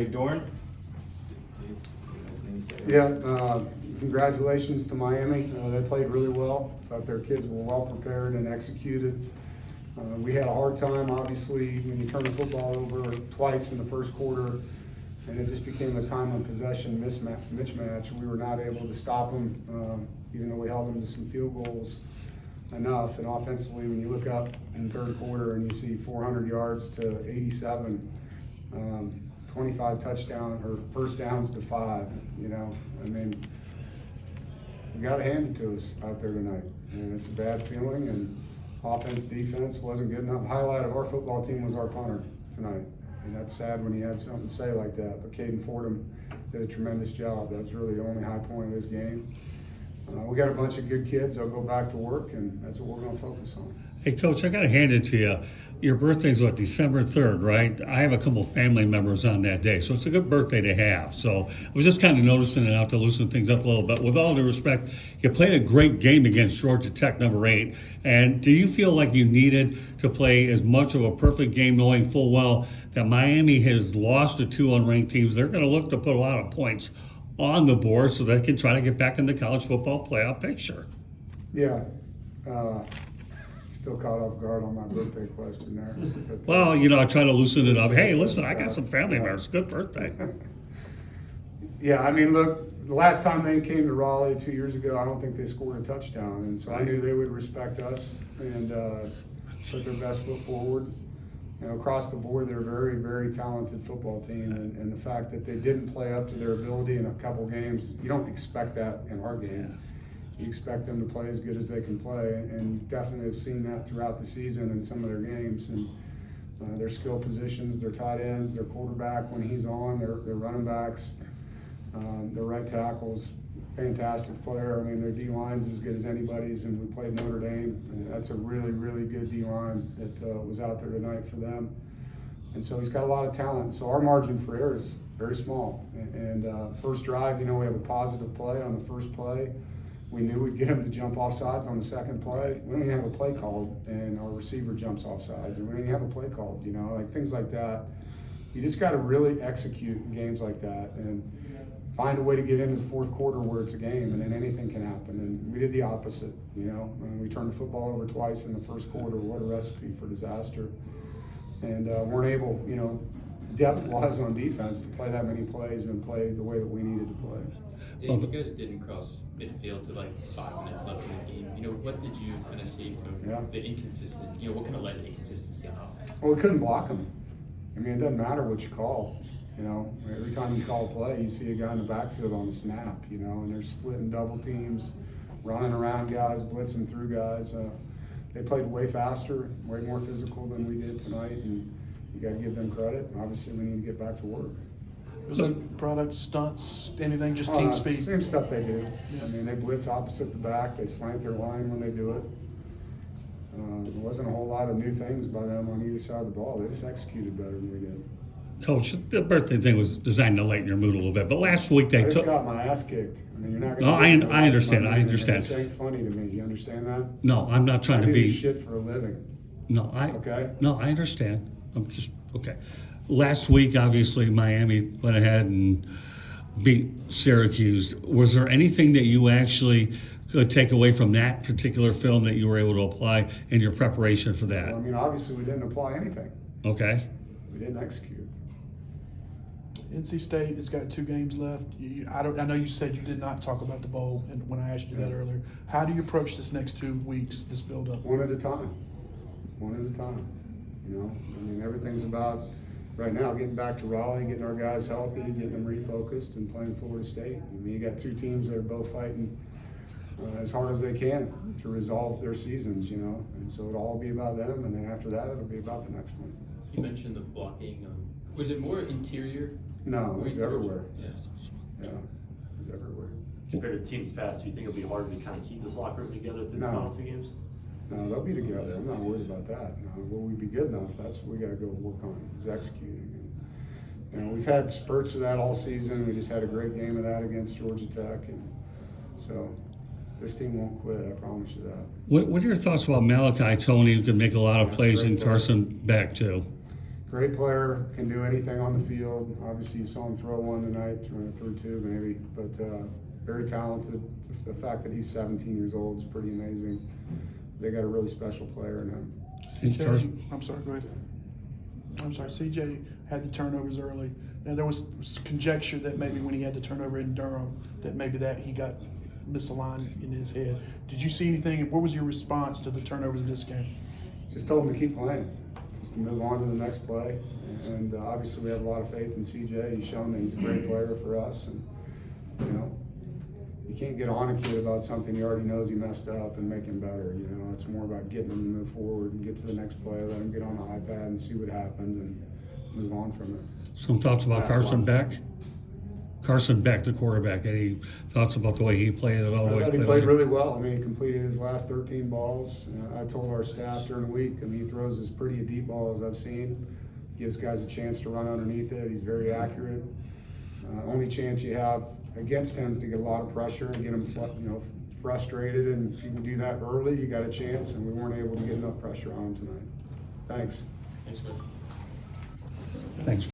Doeren? Yeah, congratulations to Miami. They played really well. Thought their kids were well prepared and executed. We had a hard time, obviously, when you turn the football over twice in the first quarter, and it just became a time of possession mismatch. We were not able to stop them, even though we held them to some field goals enough. And offensively, when you look up in the third quarter and you see 400 yards to 87, 25 touchdowns or first downs to 5, you know, I mean, we got to hand it to us out there tonight. And it's a bad feeling, and offense, defense wasn't good enough. Highlight of our football team was our punter tonight. And that's sad when you have something to say like that. But Caden Fordham did a tremendous job. That was really the only high point of this game. We got a bunch of good kids. They'll go back to work, and that's what we're going to focus on. Hey, Coach, I got to hand it to you. Your birthday's what, December 3rd, right? I have a couple of family members on that day, so it's a good birthday to have. So I was just kind of noticing it out to loosen things up a little bit. With all due respect, you played a great game against Georgia Tech, number 8. And do you feel like you needed to play as much of a perfect game, knowing full well that Miami has lost to 2 unranked teams? They're going to look to put a lot of points on the board so they can try to get back in the college football playoff picture. Yeah. Still caught off guard on my birthday question there. But, Well, you know, I try to loosen it up. Hey, listen, I got some family members. Good birthday. Yeah, I mean, look, the last time they came to Raleigh 2 years ago, I don't think they scored a touchdown. And so I knew they would respect us and put their best foot forward. You know, across the board, they're a very, very talented football team. And the fact that they didn't play up to their ability in a couple games, you don't expect that in our game. You expect them to play as good as they can play. And you definitely have seen that throughout the season in some of their games. And their skill positions, their tight ends, their quarterback when he's on, their running backs, their right tackles, fantastic player. I mean, their D-line's as good as anybody's, and we played Notre Dame, and that's a really, really good D-line that was out there tonight for them. And so he's got a lot of talent. So our margin for error is very small. And first drive, you know, we have a positive play on the first play. We knew we'd get him to jump off sides on the second play. We don't even have a play called, and our receiver jumps off sides, and we don't even have a play called, you know, like things like that. You just got to really execute in games like that and find a way to get into the fourth quarter where it's a game, and then anything can happen. And we did the opposite, you know. And we turned the football over twice in the first quarter. What a recipe for disaster. And weren't able, you know, depth-wise on defense to play that many plays and play the way that we needed to play. Dave, you guys didn't cross midfield to like 5 minutes left in the game. You know, what did you kind of see from the inconsistent, you know, what kind of led to the inconsistency on offense? Well, we couldn't block them. I mean, it doesn't matter what you call. You know, every time you call a play, you see a guy in the backfield on the snap, you know, and they're splitting double teams, running around guys, blitzing through guys. They played way faster, way more physical than we did tonight, and you got to give them credit. Obviously, we need to get back to work. Was it product, stunts, anything, just team speed? Same stuff they do. I mean, they blitz opposite the back. They slant their line when they do it. There wasn't a whole lot of new things by them on either side of the ball. They just executed better than we did. Coach, the birthday thing was designed to lighten your mood a little bit, but last week they I just took. got my ass kicked. I mean, you're not No, going to. I understand. I understand. This ain't funny to me. You understand that? No, I'm not trying I to do be. this shit for a living. No, Okay. No, I understand. I'm just okay. Last week, obviously, Miami went ahead and beat Syracuse. Was there anything that you actually could take away from that particular film that you were able to apply in your preparation for that? Well, I mean, obviously, we didn't apply anything. Okay. We didn't execute. NC State has got 2 games left. I know you said you did not talk about the bowl, and when I asked you that earlier, how do you approach this next 2 weeks, this build-up? One at a time. One at a time. You know, I mean, everything's about right now getting back to Raleigh, getting our guys healthy, getting them refocused, and playing Florida State. I mean, you got 2 teams that are both fighting as hard as they can to resolve their seasons, you know. And so it'll all be about them, and then after that, it'll be about the next one. You mentioned the blocking. Was it more interior? No, it was everywhere. Yeah. Yeah, it was everywhere. Compared to teams past, do you think it'll be harder to kind of keep this locker room together through the No. final 2 games? No, they'll be together. I'm not worried about that. No, will we be good enough? That's what we got to go work on, is executing. And, you know, we've had spurts of that all season. We just had a great game of that against Georgia Tech. And so this team won't quit, I promise you that. What are your thoughts about Malachi Tony, who can make a lot of plays, Great and player. Carson Beck too? Great player, can do anything on the field. Obviously, you saw him throw one tonight, threw two maybe, but very talented. The fact that he's 17 years old is pretty amazing. They got a really special player in him. CJ, I'm sorry, go ahead. I'm sorry, CJ had the turnovers early. Now, there was conjecture that maybe when he had the turnover in Durham, that maybe that he got misaligned in his head. Did you see anything? What was your response to the turnovers in this game? Just told him to keep playing, just to move on to the next play. And obviously, we have a lot of faith in CJ. He's shown that he's a great player for us. And, you know, you can't get on a kid about something he already knows he messed up and make him better. You know, it's more about getting him to move forward and get to the next play, let him get on the iPad and see what happened and move on from it. Some thoughts about Carson Beck? Carson Beck, the quarterback. Any thoughts about the way he played at all? I thought he played really well. I mean, he completed his last 13 balls. I told our staff during the week, I mean, he throws as pretty a deep ball as I've seen. Gives guys a chance to run underneath it. He's very accurate. Only chance you have against him is to get a lot of pressure and get him, you know, frustrated. And if you can do that early, you got a chance. And we weren't able to get enough pressure on him tonight. Thanks. Thanks, Coach. Thanks.